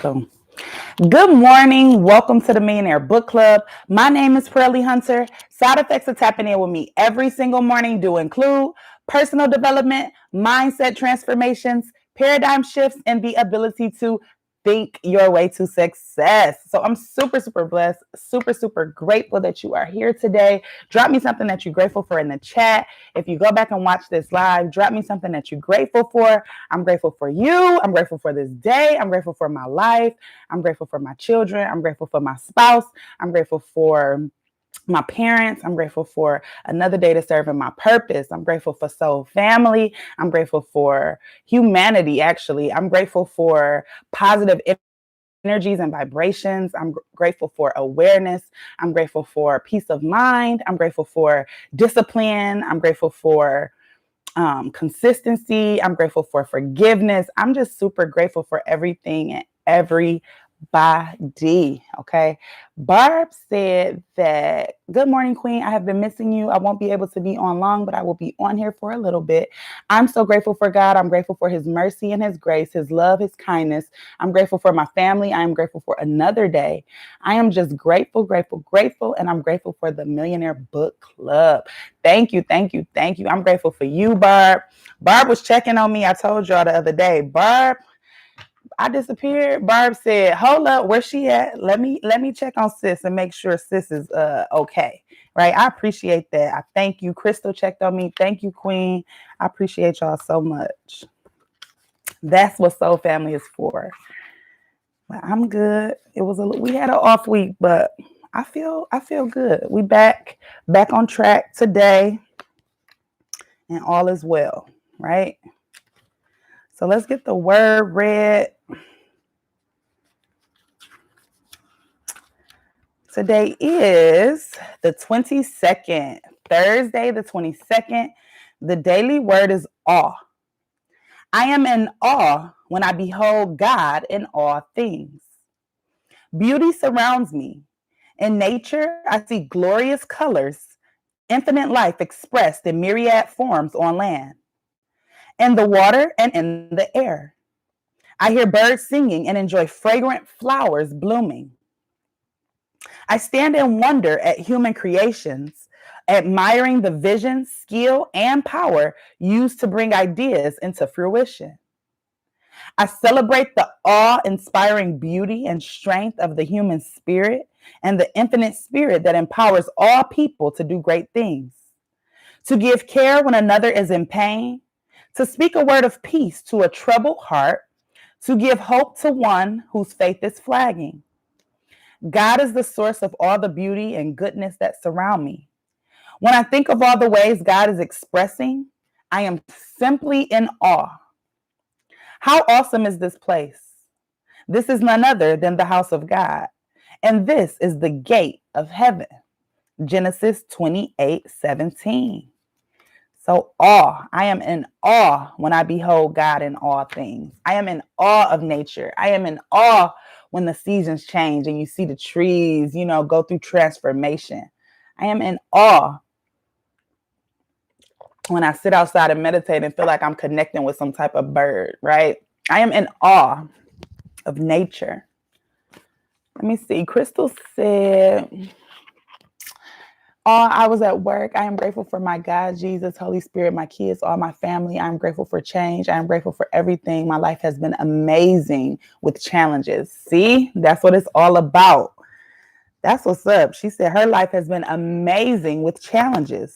Boom. Good morning. Welcome to the Millionaire Book Club. My name is Pearlie Hunter. Side effects of tapping in with me every single morning do include personal development, mindset transformations, paradigm shifts, and the ability to think your way to success. So I'm super blessed, super grateful that you are here today. Drop me something that you're grateful for in the chat. If you go back and watch this live, drop me something that you're grateful for. I'm grateful for you. I'm grateful for this day. I'm grateful for my life. I'm grateful for my children. I'm grateful for my spouse. I'm grateful for my parents. I'm grateful for another day to serve in my purpose. I'm grateful for soul family. I'm grateful for humanity, actually. I'm grateful for positive energies and vibrations. I'm grateful for awareness. I'm grateful for peace of mind. I'm grateful for discipline. I'm grateful for consistency. I'm grateful for forgiveness. I'm just super grateful for everything and everybody. Okay. Barb said that, good morning, Queen. I have been missing you. I won't be able to be on long, but I will be on here for a little bit. I'm so grateful for God. I'm grateful for his mercy and his grace, his love, his kindness. I'm grateful for my family. I am grateful for another day. I am just grateful. And I'm grateful for the Millionaire Book Club. Thank you. I'm grateful for you, Barb. Barb was checking on me. I told y'all the other day, Barb, I disappeared. Barb said, hold up, where's she at? Let me check on sis and make sure sis is okay. Right. I appreciate that. I thank you. Crystal checked on me. Thank you, Queen. I appreciate y'all so much. That's what Soul Family is for. Well, I'm good. We had an off week, but I feel good. We back on track today, and all is well, right? So let's get the word read. Today is the 22nd, Thursday, the 22nd. The daily word is awe. I am in awe when I behold God in all things. Beauty surrounds me. In nature, I see glorious colors, infinite life expressed in myriad forms on land, in the water and in the air. I hear birds singing and enjoy fragrant flowers blooming. I stand in wonder at human creations, admiring the vision, skill, and power used to bring ideas into fruition. I celebrate the awe-inspiring beauty and strength of the human spirit and the infinite spirit that empowers all people to do great things, to give care when another is in pain, to speak a word of peace to a troubled heart, to give hope to one whose faith is flagging. God is the source of all the beauty and goodness that surround me. When I think of all the ways God is expressing, I am simply in awe. How awesome is this place? This is none other than the house of God, and this is the gate of heaven. Genesis 28:17. So awe. I am in awe when I behold God in all things. I am in awe of nature. I am in awe when the seasons change and you see the trees, go through transformation. I am in awe when I sit outside and meditate and feel like I'm connecting with some type of bird, right? I am in awe of nature. Let me see. Crystal said, I was at work. I am grateful for my God, Jesus, Holy Spirit, my kids, all my family. I'm grateful for change. I am grateful for everything. My life has been amazing with challenges. See, that's what it's all about. That's what's up. She said her life has been amazing with challenges.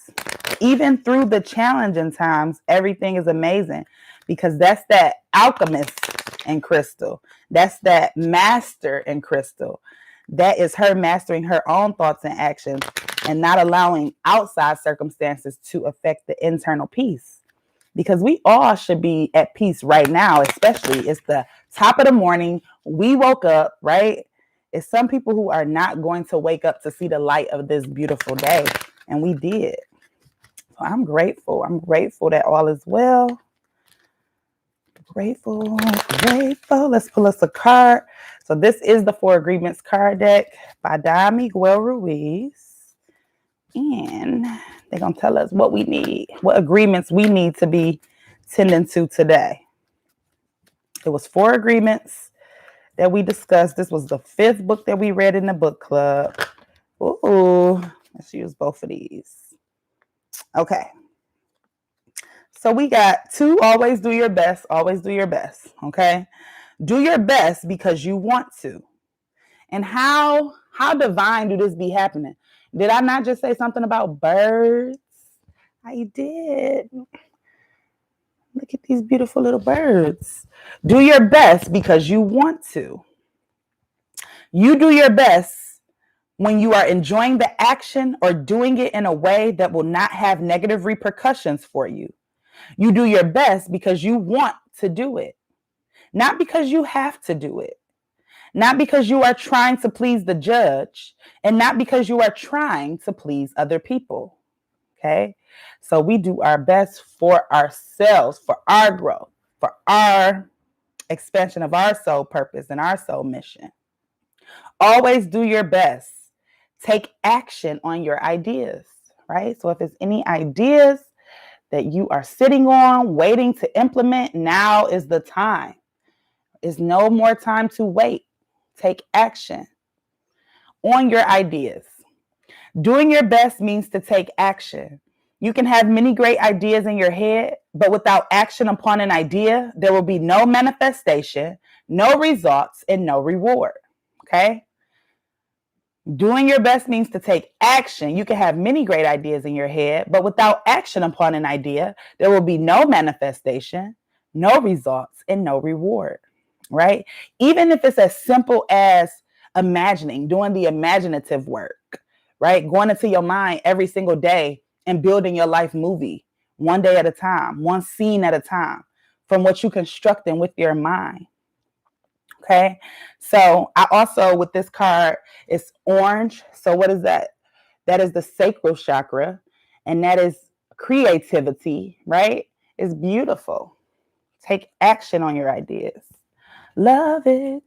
Even through the challenging times, everything is amazing because that's that alchemist in Crystal. That's that master in Crystal. That is her mastering her own thoughts and actions and not allowing outside circumstances to affect the internal peace. Because we all should be at peace right now, especially it's the top of the morning. We woke up, right? It's some people who are not going to wake up to see the light of this beautiful day. And we did. So I'm grateful. I'm grateful that all is well. Grateful. Let's pull us a card. So this is the Four Agreements card deck by Don Miguel Ruiz. And they're going to tell us what we need, what agreements we need to be tending to today. It was 4 agreements. that we discussed. This was the 5th book that we read in the book club. Ooh, let's use both of these. Okay. So we got 2, always do your best, always do your best, okay? Do your best because you want to. And how divine do this be happening? Did I not just say something about birds? I did. Look at these beautiful little birds. Do your best because you want to. You do your best when you are enjoying the action or doing it in a way that will not have negative repercussions for you. You do your best because you want to do it, not because you have to do it, not because you are trying to please the judge, and not because you are trying to please other people. Okay? So we do our best for ourselves, for our growth, for our expansion of our soul purpose and our soul mission. Always do your best. Take action on your ideas, right? So if it's any ideas that you are sitting on, waiting to implement, now is the time. There's no more time to wait. Take action on your ideas. Doing your best means to take action. You can have many great ideas in your head, but without action upon an idea, there will be no manifestation, no results, and no reward. Okay? Doing your best means to take action. You can have many great ideas in your head, but without action upon an idea, there will be no manifestation, no results, and no reward, right? Even if it's as simple as imagining, doing the imaginative work, right? Going into your mind every single day and building your life movie one day at a time, one scene at a time, from what you constructing with your mind. Okay, so I also, with this card, it's orange. So what is that? That is the sacral chakra, and that is creativity, right? It's beautiful. Take action on your ideas. Love it.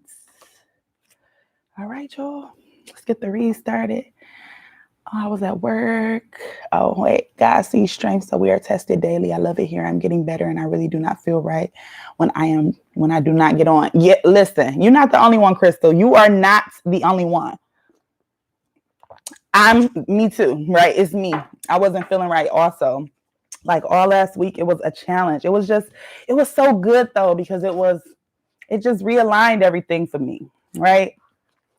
All right, y'all. Let's get the read started. Oh, I was at work. Oh, wait. God sees strength, so we are tested daily. I love it here. I'm getting better, and I really do not feel right when I do not get on. Yeah, listen, you're not the only one, Crystal. You are not the only one. Me too, right? It's me. I wasn't feeling right also. Like all last week, it was a challenge. It was so good though, because it just realigned everything for me, right?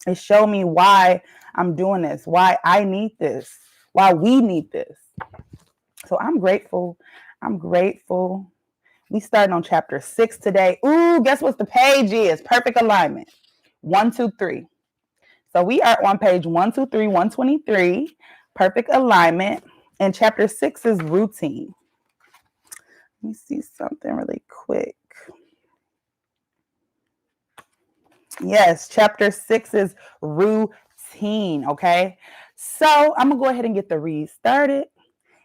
It showed me why I'm doing this, why I need this, why we need this. So I'm grateful. I'm grateful. We started on chapter 6 today. Ooh, guess what the page is? Perfect alignment. 1, 2, 3. So we are on page 1, 2, 3, 123. Perfect alignment. And chapter 6 is routine. Let me see something really quick. Yes, chapter 6 is routine, okay? So I'm going to go ahead and get the read started.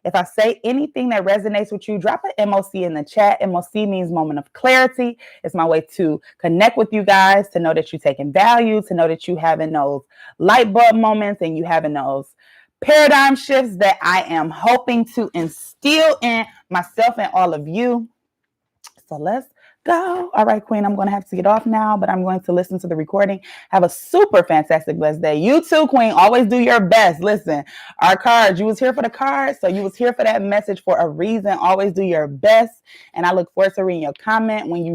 If I say anything that resonates with you, drop an MOC in the chat. MOC means moment of clarity. It's my way to connect with you guys, to know that you're taking value, to know that you having those light bulb moments and you having those paradigm shifts that I am hoping to instill in myself and all of you. So let's go. All right, Queen, I'm going to have to get off now, but I'm going to listen to the recording. Have a super fantastic, blessed day. You too, Queen. Always do your best. Listen, our cards, you was here for the cards, so you was here for that message for a reason. Always do your best. And I look forward to reading your comment when you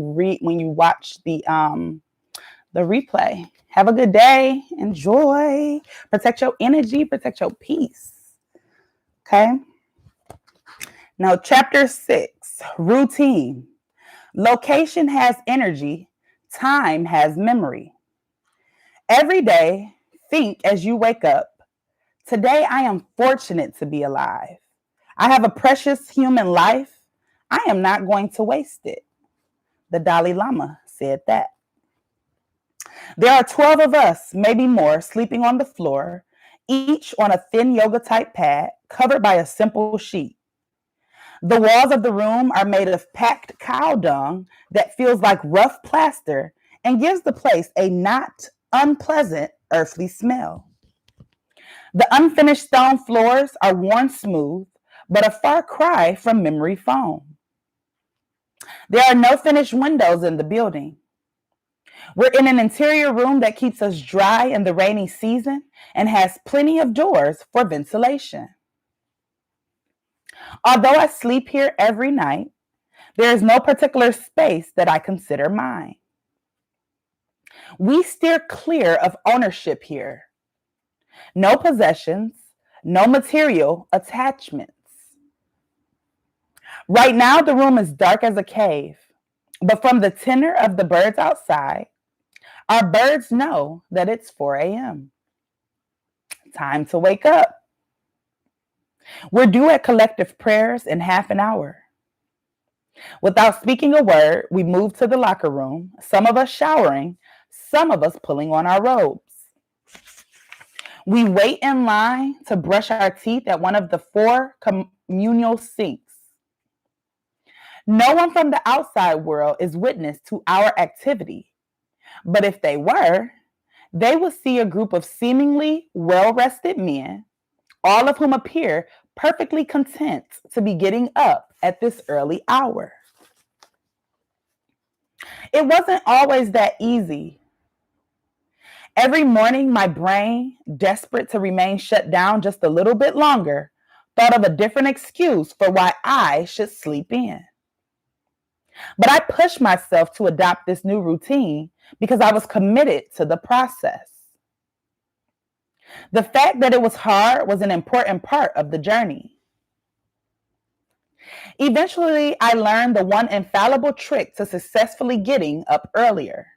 watch the replay. Have a good day. Enjoy. Protect your energy. Protect your peace. Okay. Now, chapter 6, routine. Location has energy, time has memory. Every day, think as you wake up, today I am fortunate to be alive. I have a precious human life. I am not going to waste it. The Dalai Lama said that. There are 12 of us, maybe more, sleeping on the floor, each on a thin yoga type pad covered by a simple sheet. The walls of the room are made of packed cow dung that feels like rough plaster and gives the place a not unpleasant earthly smell. The unfinished stone floors are worn smooth, but a far cry from memory foam. There are no finished windows in the building. We're in an interior room that keeps us dry in the rainy season and has plenty of doors for ventilation. Although I sleep here every night, there is no particular space that I consider mine. We steer clear of ownership here. No possessions, no material attachments. Right now, the room is dark as a cave, but from the tenor of the birds outside, our birds know that it's 4 a.m. Time to wake up. We're due at collective prayers in half an hour. Without speaking a word, we move to the locker room, some of us showering, some of us pulling on our robes. We wait in line to brush our teeth at one of the 4 communal sinks. No one from the outside world is witness to our activity, but if they were, they would see a group of seemingly well-rested men, all of whom appear perfectly content to be getting up at this early hour. It wasn't always that easy. Every morning, my brain, desperate to remain shut down just a little bit longer, thought of a different excuse for why I should sleep in. But I pushed myself to adopt this new routine because I was committed to the process. The fact that it was hard was an important part of the journey. Eventually, I learned the one infallible trick to successfully getting up earlier.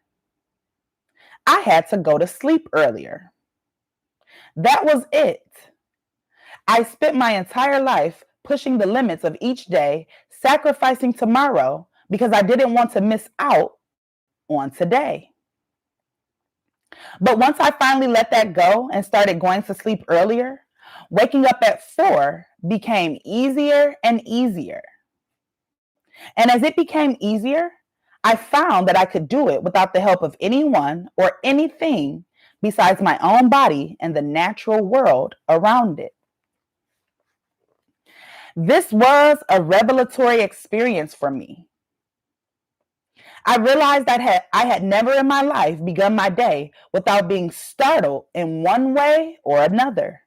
I had to go to sleep earlier. That was it. I spent my entire life pushing the limits of each day, sacrificing tomorrow because I didn't want to miss out on today. But once I finally let that go and started going to sleep earlier, waking up at 4 became easier and easier. And as it became easier, I found that I could do it without the help of anyone or anything besides my own body and the natural world around it. This was a revelatory experience for me. I realized that I had never in my life begun my day without being startled in one way or another.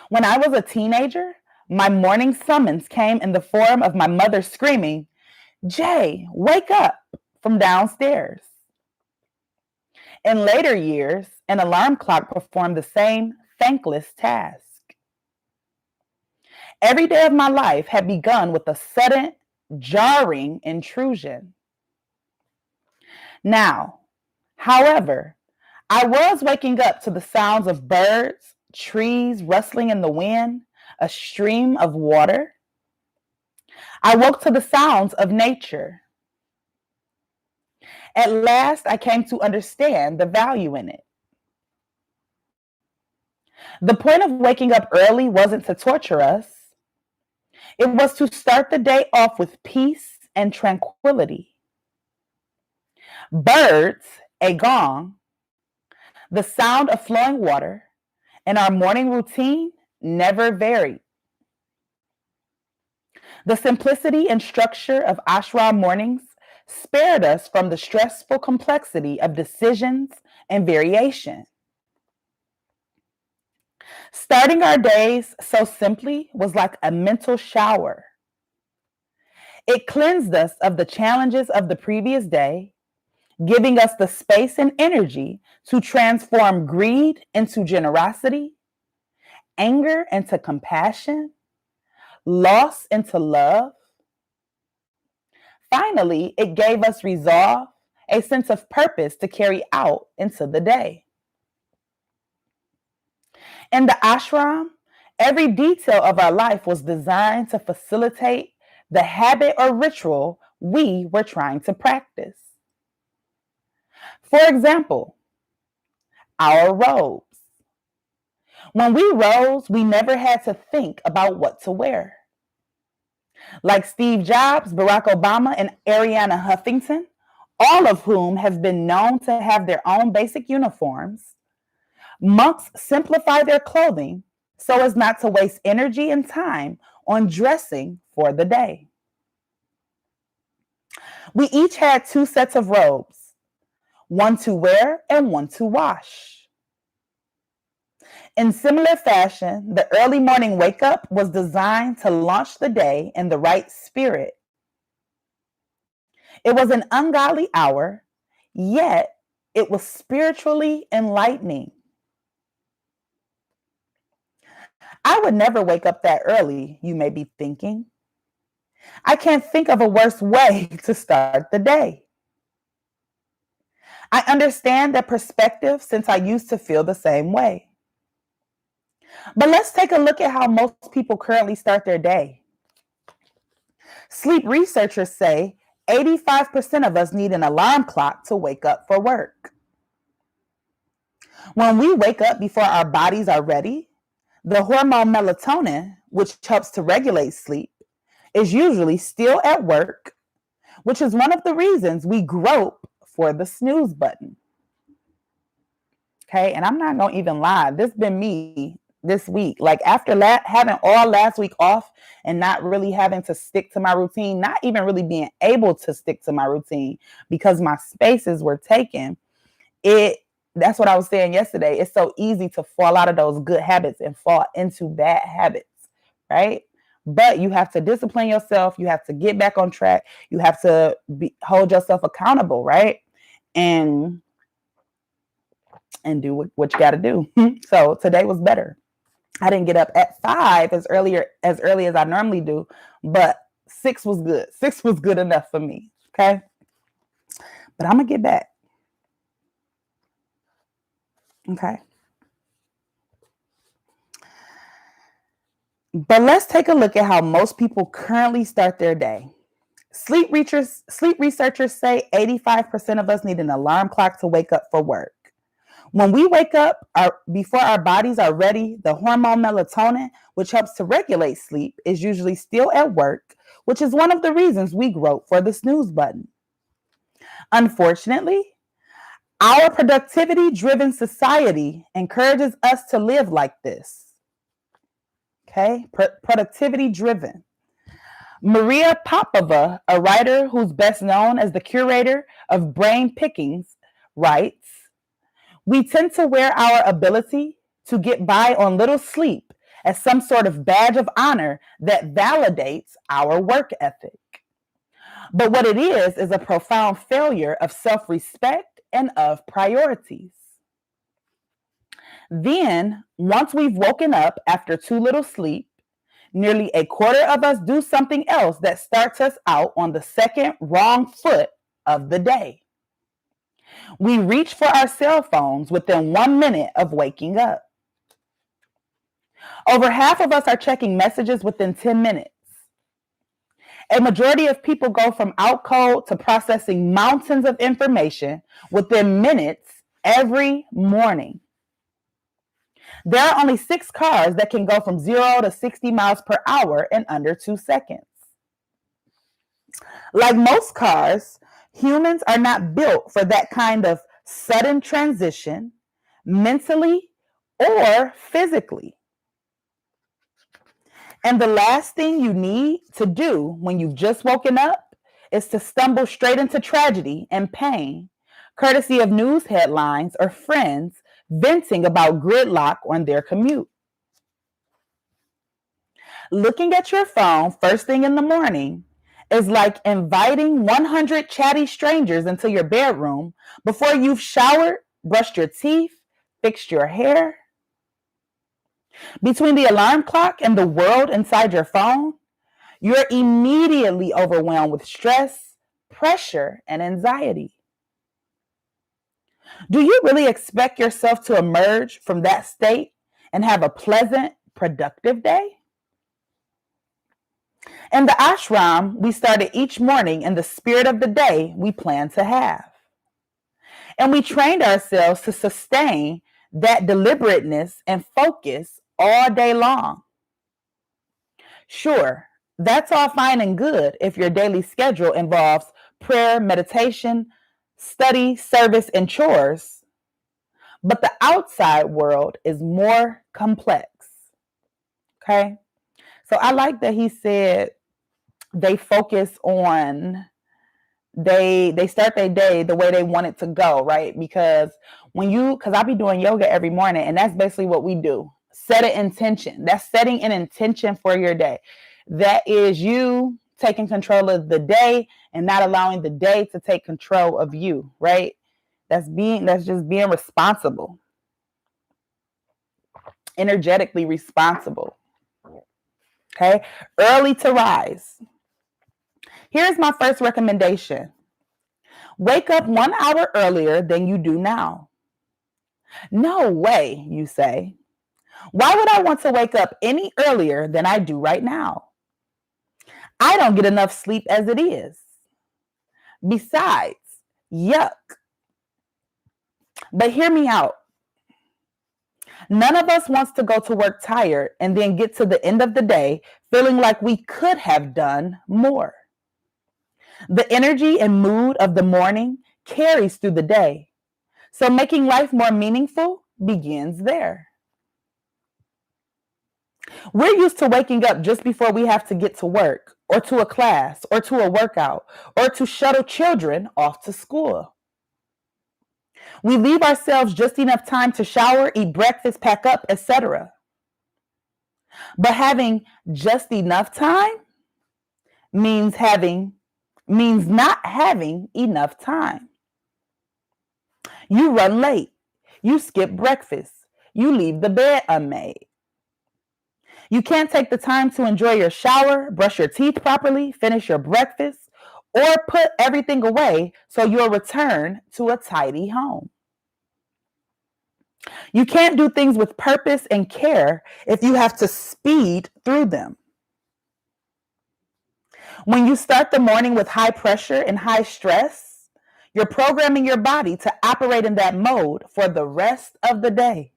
When I was a teenager, my morning summons came in the form of my mother screaming, "Jay, wake up," from downstairs. In later years, an alarm clock performed the same thankless task. Every day of my life had begun with a sudden, jarring intrusion. Now, however, I was waking up to the sounds of birds, trees rustling in the wind, a stream of water. I woke to the sounds of nature. At last, I came to understand the value in it. The point of waking up early wasn't to torture us. It was to start the day off with peace and tranquility. Birds, a gong, the sound of flowing water, and our morning routine never varied. The simplicity and structure of ashram mornings spared us from the stressful complexity of decisions and variation. Starting our days so simply was like a mental shower. It cleansed us of the challenges of the previous day, giving us the space and energy to transform greed into generosity, anger into compassion, loss into love. Finally, it gave us resolve, a sense of purpose to carry out into the day. In the ashram, every detail of our life was designed to facilitate the habit or ritual we were trying to practice. For example, our robes. When we rose, we never had to think about what to wear. Like Steve Jobs, Barack Obama, and Arianna Huffington, all of whom have been known to have their own basic uniforms, monks simplify their clothing so as not to waste energy and time on dressing for the day. We each had 2 sets of robes, one to wear and one to wash. In similar fashion, the early morning wake up was designed to launch the day in the right spirit. It was an ungodly hour, yet it was spiritually enlightening. I would never wake up that early, you may be thinking. I can't think of a worse way to start the day. I understand that perspective since I used to feel the same way. But let's take a look at how most people currently start their day. Sleep researchers say 85% of us need an alarm clock to wake up for work. When we wake up before our bodies are ready, the hormone melatonin, which helps to regulate sleep, is usually still at work, which is one of the reasons we grope for the snooze button. Okay, and I'm not going to even lie. This has been me this week. Like after having all last week off and not really having to stick to my routine, not even really being able to stick to my routine because my spaces were taken. That's what I was saying yesterday. It's so easy to fall out of those good habits and fall into bad habits, right? But you have to discipline yourself. You have to get back on track. You have to hold yourself accountable, right? And do what you got to do. So today was better. I didn't get up at 5 as early as I normally do, but 6 was good. 6 was good enough for me. Okay. But I'm going to get back. Okay. But let's take a look at how most people currently start their day. Sleep researchers say 85% of us need an alarm clock to wake up for work. When we wake up before our bodies are ready, the hormone melatonin, which helps to regulate sleep, is usually still at work, which is one of the reasons we grope for the snooze button. Unfortunately, our productivity-driven society encourages us to live like this. Okay, productivity-driven. Maria Popova, a writer who's best known as the curator of Brain Pickings, writes, "We tend to wear our ability to get by on little sleep as some sort of badge of honor that validates our work ethic. But what it is a profound failure of self-respect and of priorities. Then, once we've woken up after too little sleep, nearly a quarter of us do something else that starts us out on the second wrong foot of the day. We reach for our cell phones within 1 minute of waking up. Over half of us are checking messages within 10 minutes. A majority of people go from out cold to processing mountains of information within minutes every morning. There are only 6 cars that can go from 0 to 60 miles per hour in under 2 seconds. Like most cars, humans are not built for that kind of sudden transition, mentally or physically. And the last thing you need to do when you've just woken up is to stumble straight into tragedy and pain, courtesy of news headlines or friends venting about gridlock on their commute. Looking at your phone first thing in the morning is like inviting 100 chatty strangers into your bedroom before you've showered, brushed your teeth, fixed your hair. Between the alarm clock and the world inside your phone, you're immediately overwhelmed with stress, pressure, and anxiety. Do you really expect yourself to emerge from that state and have a pleasant, productive day? In the ashram, we started each morning in the spirit of the day we plan to have. And we trained ourselves to sustain that deliberateness and focus all day long. Sure, that's all fine and good if your daily schedule involves prayer, meditation, study, service, and chores. But the outside world is more complex. Okay? So I like that he said they focus on they start their day the way they want it to go, right? Because I be doing yoga every morning, and that's basically what we do. Set an intention. That's setting an intention for your day. That is you taking control of the day and not allowing the day to take control of you, right? That's just being responsible. Energetically responsible. Okay? Early to rise. Here's my first recommendation. Wake up 1 hour earlier than you do now. No way, you say. Why would I want to wake up any earlier than I do right now? I don't get enough sleep as it is. Besides, yuck. But hear me out. None of us wants to go to work tired and then get to the end of the day feeling like we could have done more. The energy and mood of the morning carries through the day. So making life more meaningful begins there. We're used to waking up just before we have to get to work, or to a class, or to a workout, or to shuttle children off to school. We leave ourselves just enough time to shower, eat breakfast, pack up, etc. But having just enough time means not having enough time. You run late. You skip breakfast. You leave the bed unmade. You can't take the time to enjoy your shower, brush your teeth properly, finish your breakfast, or put everything away so you'll return to a tidy home. You can't do things with purpose and care if you have to speed through them. When you start the morning with high pressure and high stress, you're programming your body to operate in that mode for the rest of the day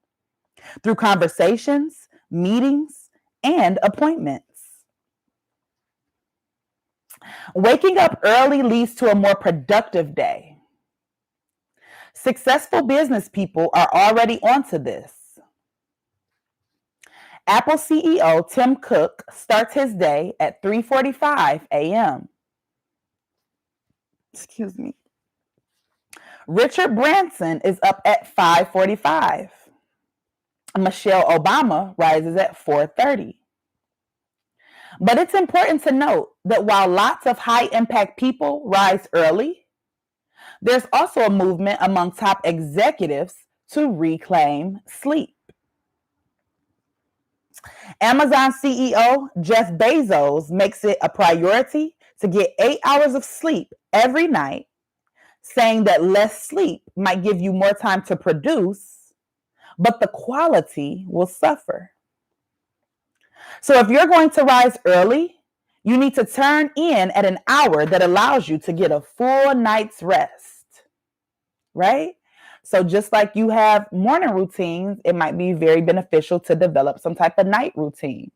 through conversations, meetings, and appointments. Waking up early leads to a more productive day. Successful business people are already onto this. Apple CEO Tim Cook starts his day at 3:45 a.m. Excuse me. Richard Branson is up at 5:45. Michelle Obama rises at 4:30. But it's important to note that while lots of high-impact people rise early, there's also a movement among top executives to reclaim sleep. Amazon CEO Jeff Bezos makes it a priority to get 8 hours of sleep every night, saying that less sleep might give you more time to produce, but the quality will suffer. So if you're going to rise early, you need to turn in at an hour that allows you to get a full night's rest, right? So just like you have morning routines, it might be very beneficial to develop some type of night routine,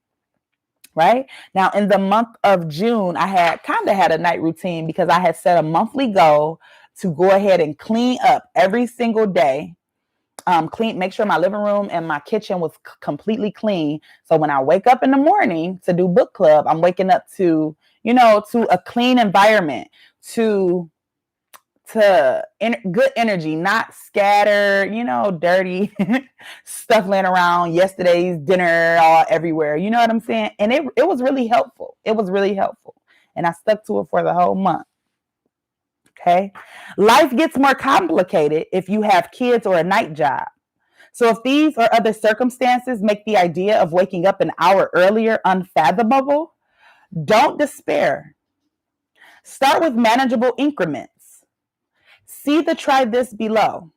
right? Now, in the month of June, I had a night routine because I had set a monthly goal to go ahead and clean up every single day. Make sure my living room and my kitchen was completely clean. So when I wake up in the morning to do book club, I'm waking up to a clean environment, to good energy, not scatter, dirty stuff laying around, yesterday's dinner all everywhere. You know what I'm saying? And it was really helpful. It was really helpful. And I stuck to it for the whole month. Okay. Life gets more complicated if you have kids or a night job. So if these or other circumstances make the idea of waking up an hour earlier unfathomable, don't despair. Start with manageable increments. See the try this below.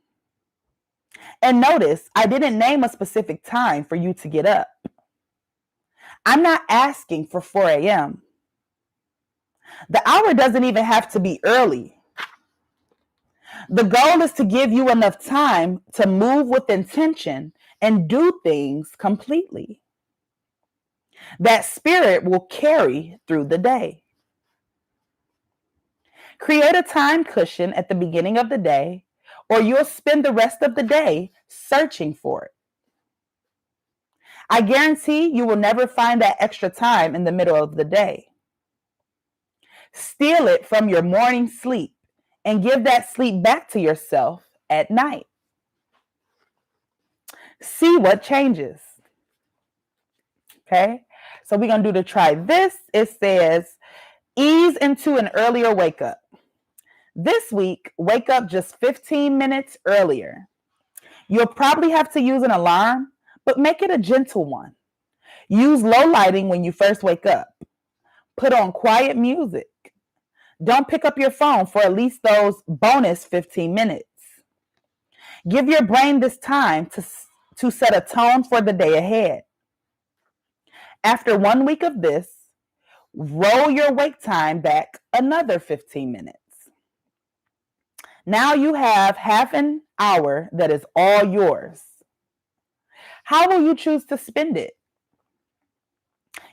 And notice I didn't name a specific time for you to get up. I'm not asking for 4 a.m. The hour doesn't even have to be early. The goal is to give you enough time to move with intention and do things completely. That spirit will carry through the day. Create a time cushion at the beginning of the day, or you'll spend the rest of the day searching for it. I guarantee you will never find that extra time in the middle of the day. Steal it from your morning sleep and give that sleep back to yourself at night. See what changes. Okay, so we're going to do the try this. It says, ease into an earlier wake up. This week, wake up just 15 minutes earlier. You'll probably have to use an alarm, but make it a gentle one. Use low lighting when you first wake up. Put on quiet music. Don't pick up your phone for at least those bonus 15 minutes. Give your brain this time to set a tone for the day ahead. After 1 week of this, roll your wake time back another 15 minutes. Now you have half an hour that is all yours. How will you choose to spend it?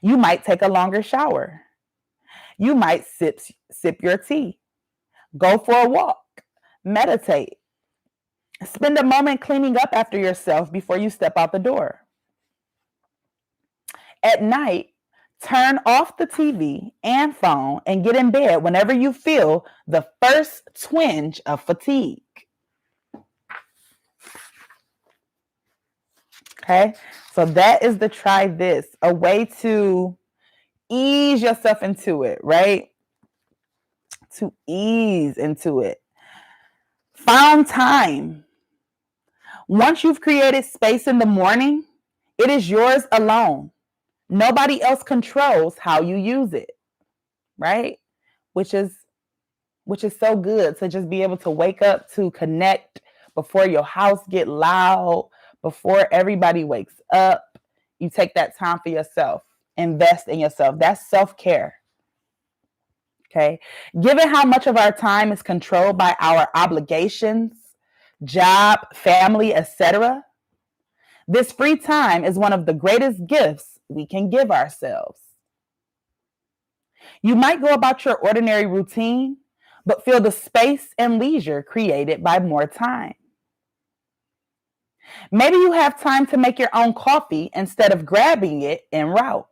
You might take a longer shower. You might sip your tea, go for a walk, meditate. Spend a moment cleaning up after yourself before you step out the door. At night, turn off the TV and phone and get in bed whenever you feel the first twinge of fatigue. Okay, so that is the try this, a way to ease yourself into it, right? To ease into it. Found time. Once you've created space in the morning, it is yours alone. Nobody else controls how you use it, right? Which is so good to just be able to wake up, to connect before your house get loud, before everybody wakes up. You take that time for yourself, invest in yourself. That's self-care. Okay. Given how much of our time is controlled by our obligations, job, family, etc., this free time is one of the greatest gifts we can give ourselves. You might go about your ordinary routine, but feel the space and leisure created by more time. Maybe you have time to make your own coffee instead of grabbing it en route.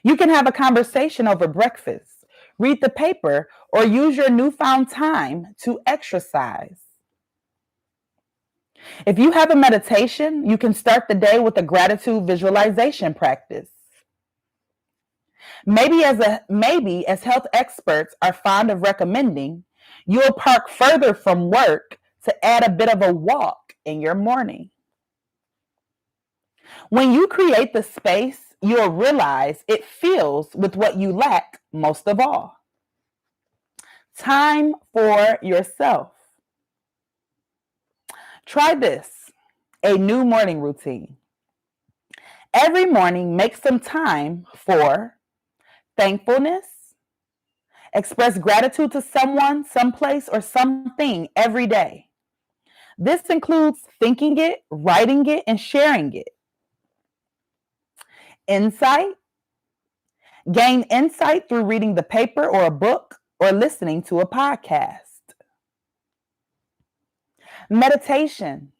You can have a conversation over breakfast, read the paper, or use your newfound time to exercise. If you have a meditation, you can start the day with a gratitude visualization practice. Maybe as health experts are fond of recommending, you'll park further from work to add a bit of a walk in your morning. When you create the space, you'll realize it fills with what you lack most of all. Time for yourself. Try this, a new morning routine. Every morning, make some time for thankfulness. Express gratitude to someone, someplace, or something every day. This includes thinking it, writing it, and sharing it. Insight. Gain insight through reading the paper or a book or listening to a podcast. Meditation.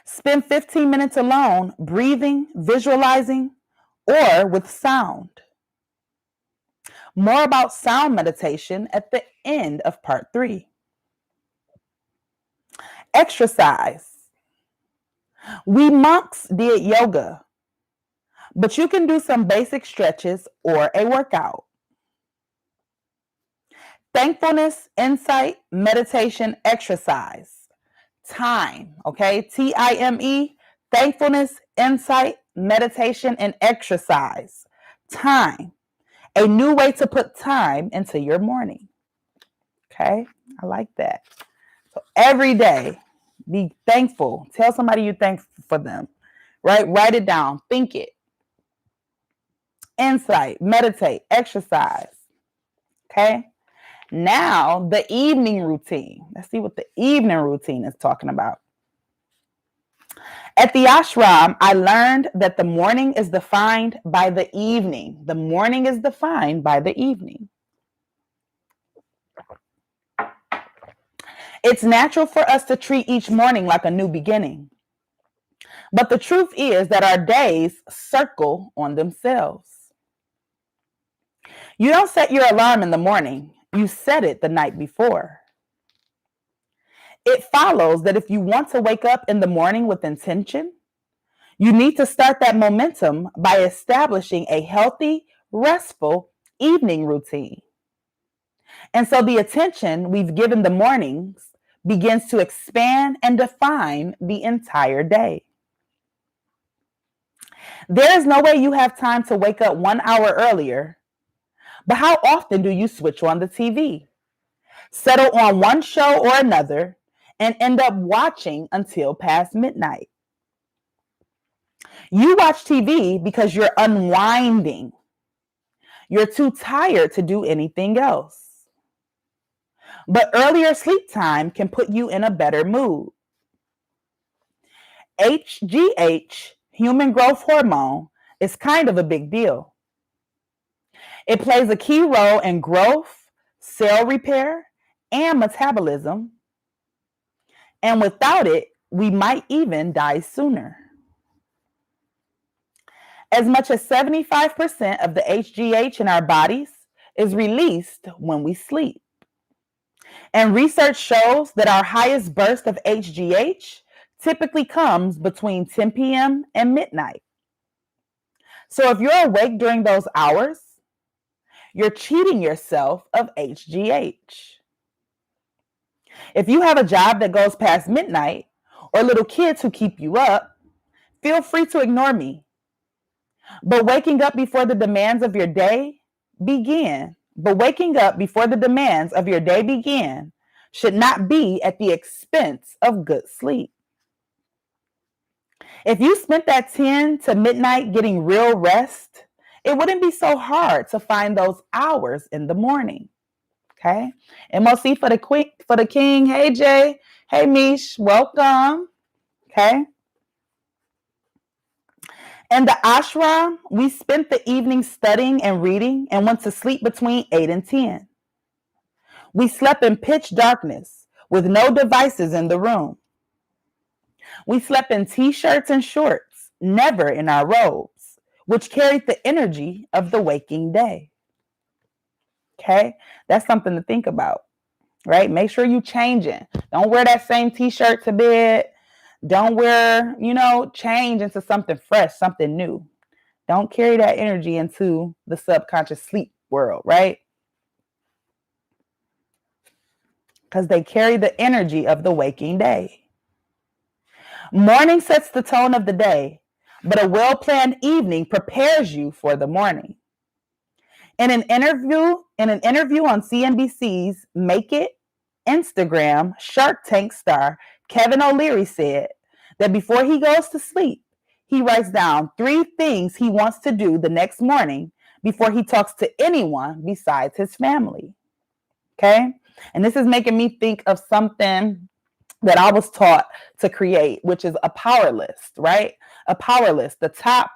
Spend 15 minutes alone, breathing, visualizing, or with sound. More about sound meditation at the end of part 3. Exercise. We monks did yoga, but you can do some basic stretches or a workout. Thankfulness, insight, meditation, exercise. Time, okay? Time. Thankfulness, insight, meditation, and exercise. Time. A new way to put time into your morning. Okay? I like that. So every day, be thankful. Tell somebody you're thankful for them, right? Write it down. Think it. Insight, meditate, exercise. Okay? Now, the evening routine. Let's see what the evening routine is talking about. At the ashram, I learned that the morning is defined by the evening. The morning is defined by the evening. It's natural for us to treat each morning like a new beginning. But the truth is that our days circle on themselves. You don't set your alarm in the morning, you set it the night before. It follows that if you want to wake up in the morning with intention, you need to start that momentum by establishing a healthy, restful evening routine. And so the attention we've given the mornings begins to expand and define the entire day. There is no way you have time to wake up 1 hour earlier, but how often do you switch on the TV, settle on one show or another, and end up watching until past midnight? You watch TV because you're unwinding. You're too tired to do anything else. But earlier sleep time can put you in a better mood. HGH, human growth hormone, is kind of a big deal. It plays a key role in growth, cell repair, and metabolism. And without it, we might even die sooner. As much as 75% of the HGH in our bodies is released when we sleep. And research shows that our highest burst of HGH typically comes between 10 p.m. and midnight. So if you're awake during those hours, you're cheating yourself of HGH. If you have a job that goes past midnight or little kids who keep you up, feel free to ignore me. But waking up before the demands of your day begin should not be at the expense of good sleep. If you spent that 10 to midnight getting real rest, it wouldn't be so hard to find those hours in the morning. Okay. MOC for the king. Hey, Jay. Hey, Mish. Welcome. Okay. In the ashram, we spent the evening studying and reading and went to sleep between 8 and 10. We slept in pitch darkness with no devices in the room. We slept in t-shirts and shorts, never in our robes, which carried the energy of the waking day. Okay, that's something to think about, right? Make sure you changing. Don't wear that same t-shirt to bed. Don't wear, change into something fresh, something new. Don't carry that energy into the subconscious sleep world, right? Because they carry the energy of the waking day. Morning sets the tone of the day, but a well-planned evening prepares you for the morning. In an interview on CNBC's Make It Instagram, Shark Tank star Kevin O'Leary said that before he goes to sleep, he writes down 3 things he wants to do the next morning before he talks to anyone besides his family. Okay? And this is making me think of something that I was taught to create, which is a power list, right? A power list, the top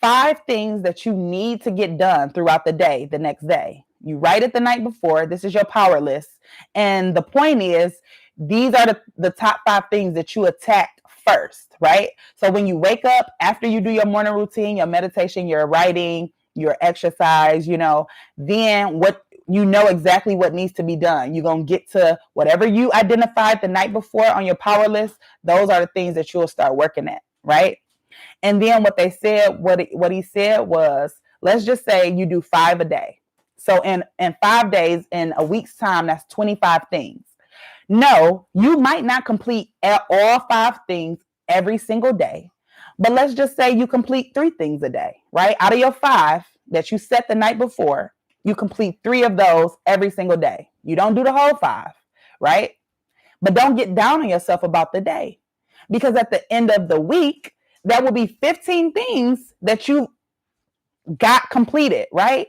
5 things that you need to get done throughout the day, the next day. You write it the night before. This is your power list. And the point is, these are the top 5 things that you attack first, right? So when you wake up, after you do your morning routine, your meditation, your writing, your exercise, then you know exactly what needs to be done. You're going to get to whatever you identified the night before on your power list. Those are the things that you'll start working at, right? And then what he said was, let's just say you do 5 a day. So in 5 days, in a week's time, that's 25 things. No, you might not complete all 5 things every single day, but let's just say you complete 3 things a day, right? Out of your 5 that you set the night before, you complete 3 of those every single day. You don't do the whole 5, right? But don't get down on yourself about the day, because at the end of the week, there will be 15 things that you got completed, right?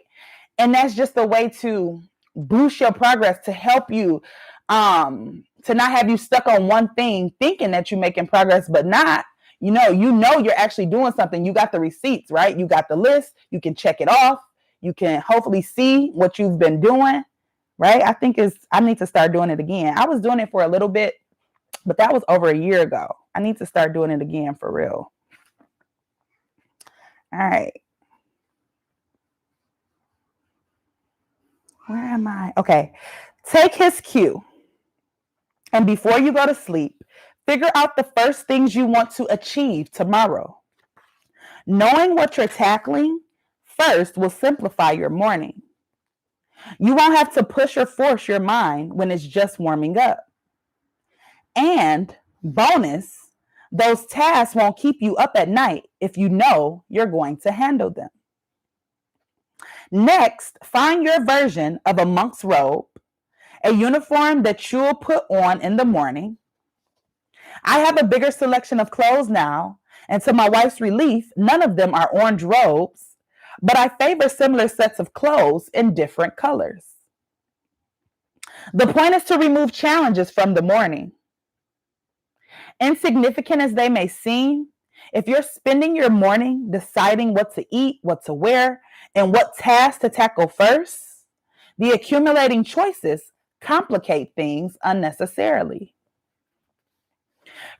And that's just a way to boost your progress, to help you, to not have you stuck on one thing thinking that you're making progress, but not. You know you're actually doing something. You got the receipts, right? You got the list. You can check it off. You can hopefully see what you've been doing, right? I need to start doing it again. I was doing it for a little bit, but that was over a year ago. I need to start doing it again for real. All right. Where am I? Okay. Take his cue. And before you go to sleep, figure out the first things you want to achieve tomorrow. Knowing what you're tackling first will simplify your morning. You won't have to push or force your mind when it's just warming up. And bonus, those tasks won't keep you up at night if you know you're going to handle them. Next, find your version of a monk's robe, a uniform that you'll put on in the morning. I have a bigger selection of clothes now, and to my wife's relief, none of them are orange robes, but I favor similar sets of clothes in different colors. The point is to remove challenges from the morning. Insignificant as they may seem, if you're spending your morning deciding what to eat, what to wear, and what tasks to tackle first, the accumulating choices complicate things unnecessarily.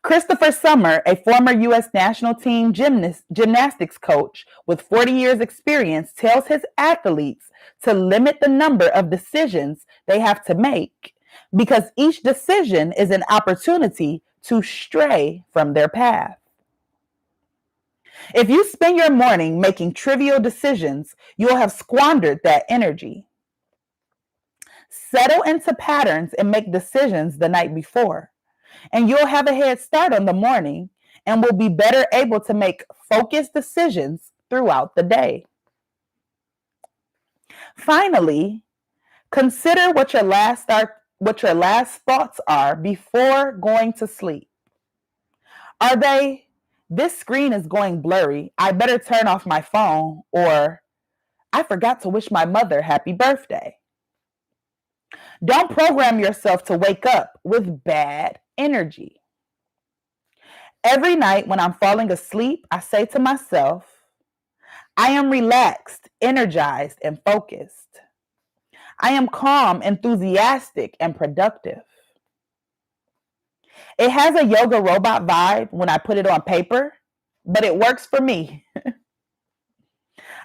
Christopher Summer, a former U.S. national team gymnastics coach with 40 years experience, tells his athletes to limit the number of decisions they have to make because each decision is an opportunity to stray from their path. If you spend your morning making trivial decisions, you'll have squandered that energy. Settle into patterns and make decisions the night before, and you'll have a head start on the morning and will be better able to make focused decisions throughout the day. Finally, consider what your last thoughts are before going to sleep. Are they, this screen is going blurry, I better turn off my phone, or I forgot to wish my mother happy birthday? Don't program yourself to wake up with bad energy. Every night when I'm falling asleep, I say to myself, I am relaxed, energized, and focused. I am calm, enthusiastic, and productive. It has a yoga robot vibe when I put it on paper, but it works for me.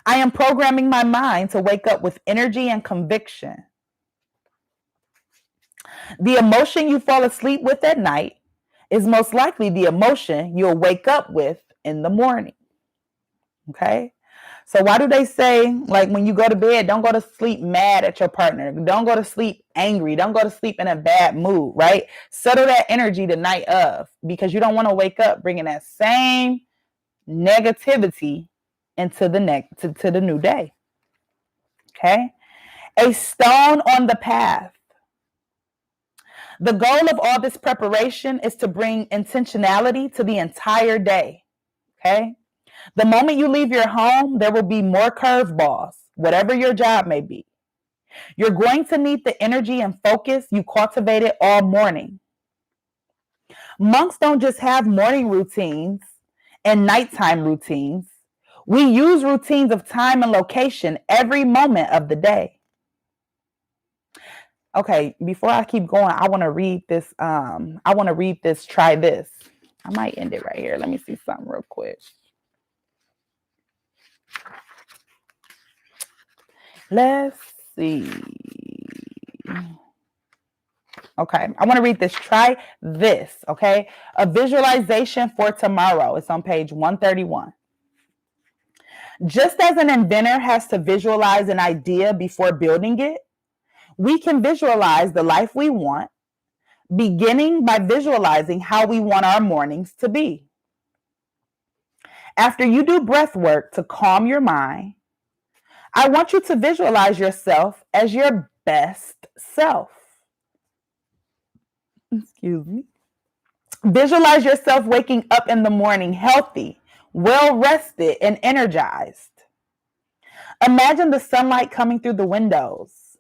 I am programming my mind to wake up with energy and conviction. The emotion you fall asleep with at night is most likely the emotion you'll wake up with in the morning. Okay? So why do they say, like, when you go to bed, don't go to sleep mad at your partner. Don't go to sleep angry. Don't go to sleep in a bad mood, right? Settle that energy the night of, because you don't want to wake up bringing that same negativity into the new day. Okay? A stone on the path. The goal of all this preparation is to bring intentionality to the entire day. Okay? The moment you leave your home, there will be more curveballs, whatever your job may be. You're going to need the energy and focus you cultivated all morning. Monks don't just have morning routines and nighttime routines. We use routines of time and location every moment of the day. Okay, before I keep going, I want to read this. Try this. I might end it right here. Let me see something real quick. Let's see. Okay, I want to read this. Try this, okay? A visualization for tomorrow. It's on page 131. Just as an inventor has to visualize an idea before building it, we can visualize the life we want, beginning by visualizing how we want our mornings to be. After you do breath work to calm your mind, I want you to visualize yourself as your best self. Excuse me. Visualize yourself waking up in the morning healthy, well-rested, and energized. Imagine the sunlight coming through the windows,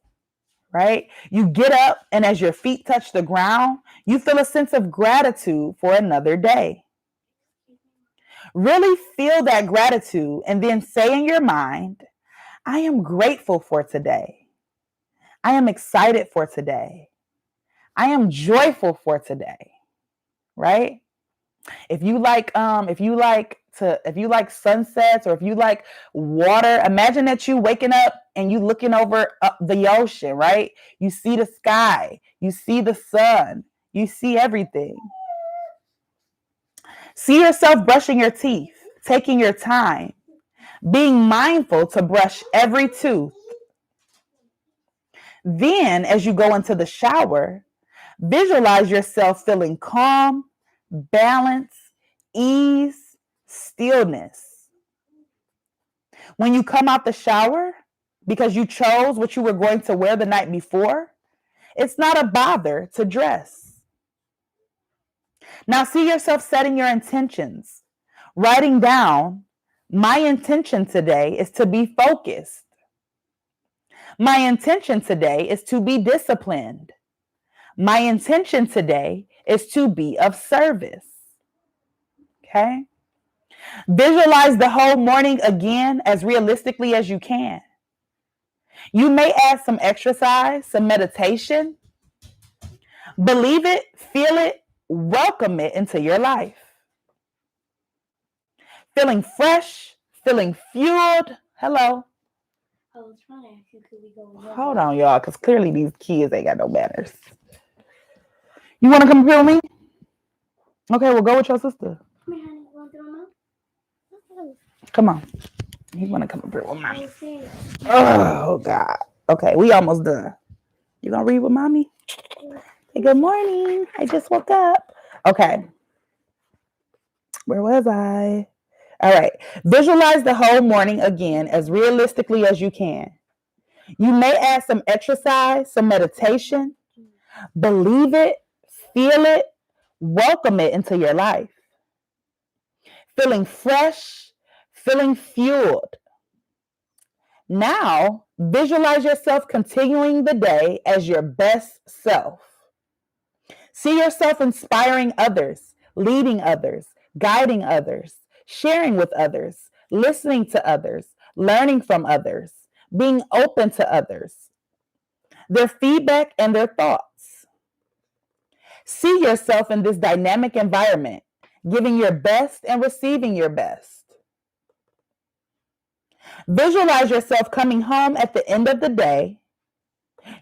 right? You get up, and as your feet touch the ground, you feel a sense of gratitude for another day. Really feel that gratitude, and then say in your mind, I am grateful for today. I am excited for today. I am joyful for today, right? If you like if you like sunsets or if you like water, imagine that you waking up and you looking over the ocean, right? You see the sky, you see the sun, you see everything. See yourself brushing your teeth, taking your time, being mindful to brush every tooth. Then, as you go into the shower, visualize yourself feeling calm, balance, ease, stillness. When you come out the shower, because you chose what you were going to wear the night before, it's not a bother to dress. Now see yourself setting your intentions, writing down, my intention today is to be focused. My intention today is to be disciplined. My intention today is to be of service. Okay? Visualize the whole morning again as realistically as you can. You may add some exercise, some meditation. Believe it, feel it, welcome it into your life. Feeling fresh, feeling fueled. Hello. I was trying to ask you, could we go with Hold on, y'all, because clearly these kids ain't got no manners. You want to come here with me? Okay, we'll go with your sister. Come on. You want to come up here with mommy? Oh, God. Okay, we almost done. You going to read with mommy? Hey, good morning. I just woke up. Okay. Where was I? All right. Visualize the whole morning again as realistically as you can. You may add some exercise, some meditation. Believe it, feel it, welcome it into your life. Feeling fresh, feeling fueled. Now, visualize yourself continuing the day as your best self. See yourself inspiring others, leading others, guiding others, sharing with others, listening to others, learning from others, being open to others, their feedback and their thoughts. See yourself in this dynamic environment, giving your best and receiving your best. Visualize yourself coming home at the end of the day.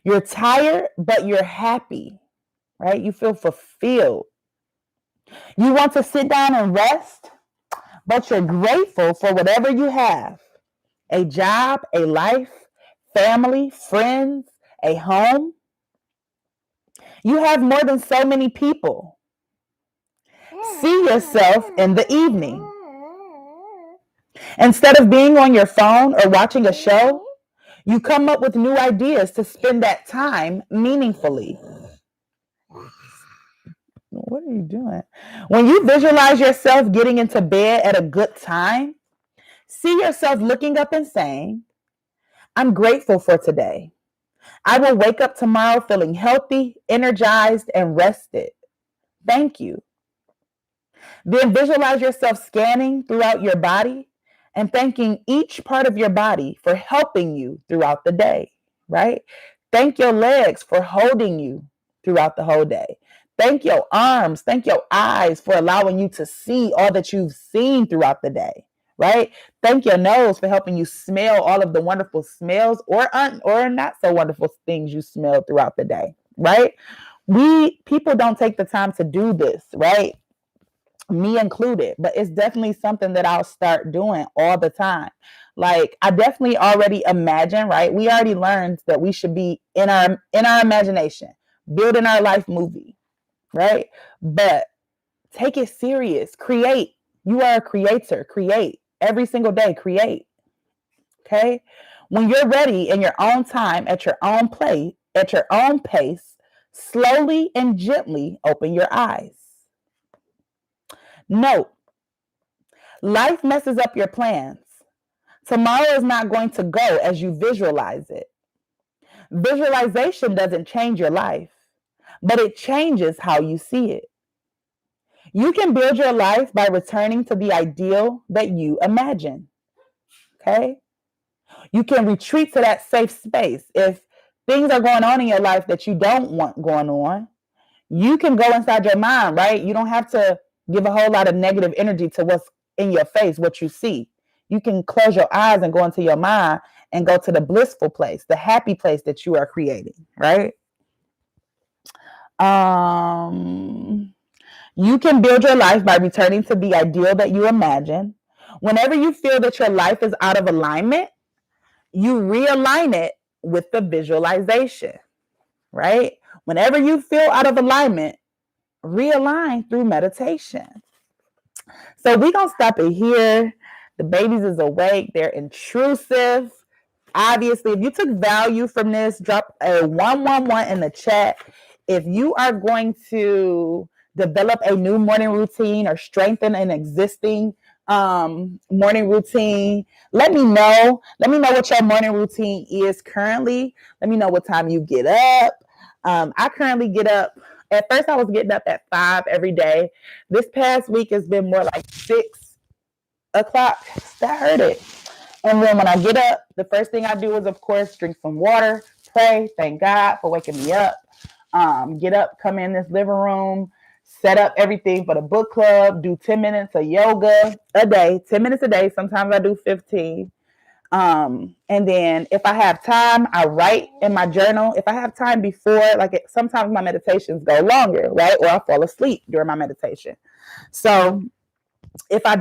You're tired, but you're happy, right? You feel fulfilled. You want to sit down and rest, but you're grateful for whatever you have. A job, a life, family, friends, a home. You have more than so many people. See yourself in the evening. Instead of being on your phone or watching a show, you come up with new ideas to spend that time meaningfully. What are you doing? When you visualize yourself getting into bed at a good time, see yourself looking up and saying, I'm grateful for today. I will wake up tomorrow feeling healthy, energized, and rested. Thank you. Then visualize yourself scanning throughout your body and thanking each part of your body for helping you throughout the day, right? Thank your legs for holding you throughout the whole day. Thank your arms, thank your eyes for allowing you to see all that you've seen throughout the day, right? Thank your nose for helping you smell all of the wonderful smells or not so wonderful things you smell throughout the day, right? People don't take the time to do this, right? Me included, but it's definitely something that I'll start doing all the time. Like I definitely already imagine, right? We already learned that we should be in our imagination, building our life movie, right? But take it serious. Create. You are a creator. Create every single day. Create. Okay. When you're ready in your own time, at your own place, at your own pace, slowly and gently open your eyes. Note, life messes up your plans. Tomorrow is not going to go as you visualize it. Visualization doesn't change your life, but it changes how you see it. You can build your life by returning to the ideal that you imagine. Okay? You can retreat to that safe space. If things are going on in your life that you don't want going on, you can go inside your mind, right? You don't have to give a whole lot of negative energy to what's in your face what you see. You can close your eyes and go into your mind and go to the blissful place, the happy place that you are creating, right? You can build your life by returning to the ideal that you imagine. Whenever you feel that your life is out of alignment, you realign it with the visualization, right? Whenever you feel out of alignment, realign through meditation. So we're going to stop it here. The babies is awake. They're intrusive. Obviously, if you took value from this, drop a 111 in the chat. If you are going to develop a new morning routine or strengthen an existing morning routine, let me know. Let me know what your morning routine is currently. Let me know what time you get up. I currently get up. At first, I was getting up at 5 every day. This past week has been more like 6 o'clock. That hurt it. And then when I get up, the first thing I do is, of course, drink some water, pray, thank God for waking me up. Get up, come in this living room, set up everything for the book club, do 10 minutes of yoga a day, 10 minutes a day. Sometimes I do 15. And then if I have time, I write in my journal. If I have time before, sometimes my meditations go longer, right? Or I fall asleep during my meditation. So if I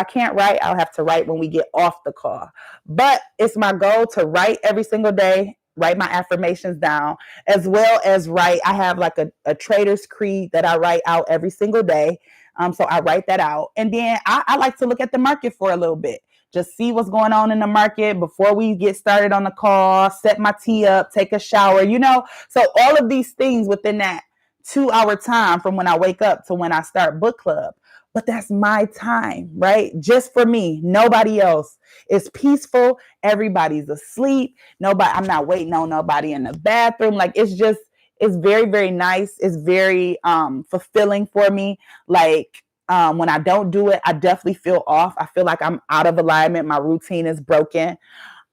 can't write, I'll have to write when we get off the call. But it's my goal to write every single day, write my affirmations down, as well as write. I have like a trader's creed that I write out every single day. So I write that out. And then I like to look at the market for a little bit. Just see what's going on in the market before we get started on the call, set my tea up, take a shower, So all of these things within that 2-hour time from when I wake up to when I start book club. But that's my time, right? Just for me, nobody else. It's peaceful. Everybody's asleep. I'm not waiting on nobody in the bathroom. It's very, very nice. It's very fulfilling for me. When I don't do it, I definitely feel off. I feel like I'm out of alignment. My routine is broken.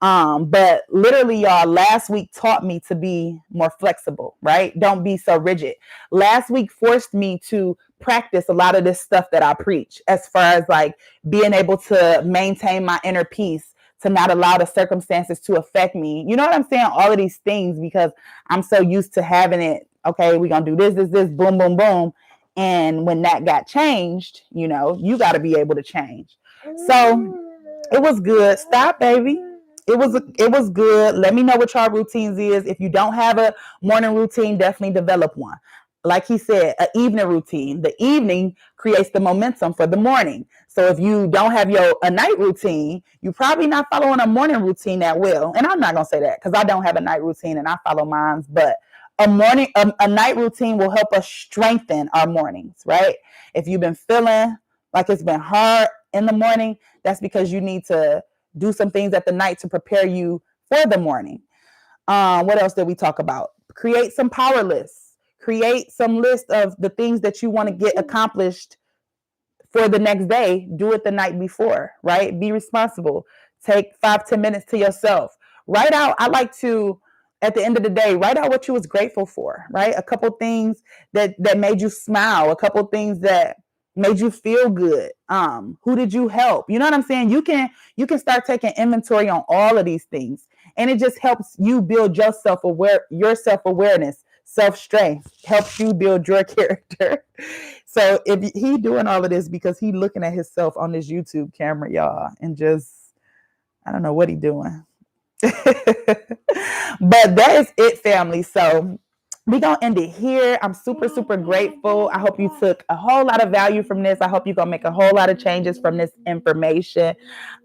But literally, y'all, last week taught me to be more flexible, right? Don't be so rigid. Last week forced me to practice a lot of this stuff that I preach, as far as being able to maintain my inner peace, to not allow the circumstances to affect me. You know what I'm saying? All of these things, because I'm so used to having it. Okay, we're going to do this, boom, boom, boom. And when that got changed, you got to be able to change. So it was good. Stop, baby. It was good. Let me know what your routines is. If you don't have a morning routine, definitely develop one. Like he said, an evening routine. The evening creates the momentum for the morning. So if you don't have a night routine, you're probably not following a morning routine that well. And I'm not gonna say that because I don't have a night routine and I follow mine. But a night routine will help us strengthen our mornings, right? If you've been feeling like it's been hard in the morning, that's because you need to do some things at the night to prepare you for the morning. What else did we talk about? Create some power lists. Create some list of the things that you want to get accomplished for the next day. Do it the night before, right? Be responsible. Take 5-10 minutes to yourself. Write out, I like to, at the end of the day, write out what you was grateful for, right? A couple things that made you smile, a couple things that made you feel good. Who did you help? You know what I'm saying? You can start taking inventory on all of these things, and it just helps you build your self-awareness, self-strength, helps you build your character. So if he doing all of this because he looking at himself on this YouTube camera, y'all, and just, I don't know what he doing. But that is it, family. So we're going to end it here. I'm super, super grateful. I hope you took a whole lot of value from this. I hope you're going to make a whole lot of changes from this information.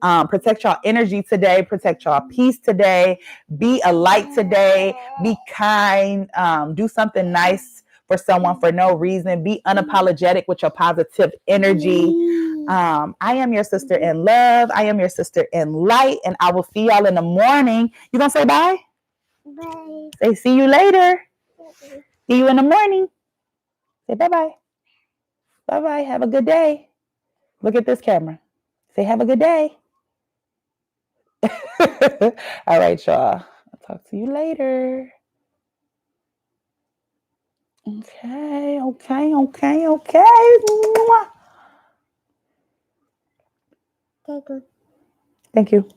Protect your energy today. Protect your peace today. Be a light today. Be kind. Do something nice for someone for no reason. Be unapologetic with your positive energy. I am your sister in love. I am your sister in light. And I will see y'all in the morning. You going to say bye? Bye. Say see you later. See you in the morning. Say bye-bye. Bye-bye. Have a good day. Look at this camera. Say have a good day. All right, y'all. I'll talk to you later. Okay. Thank you.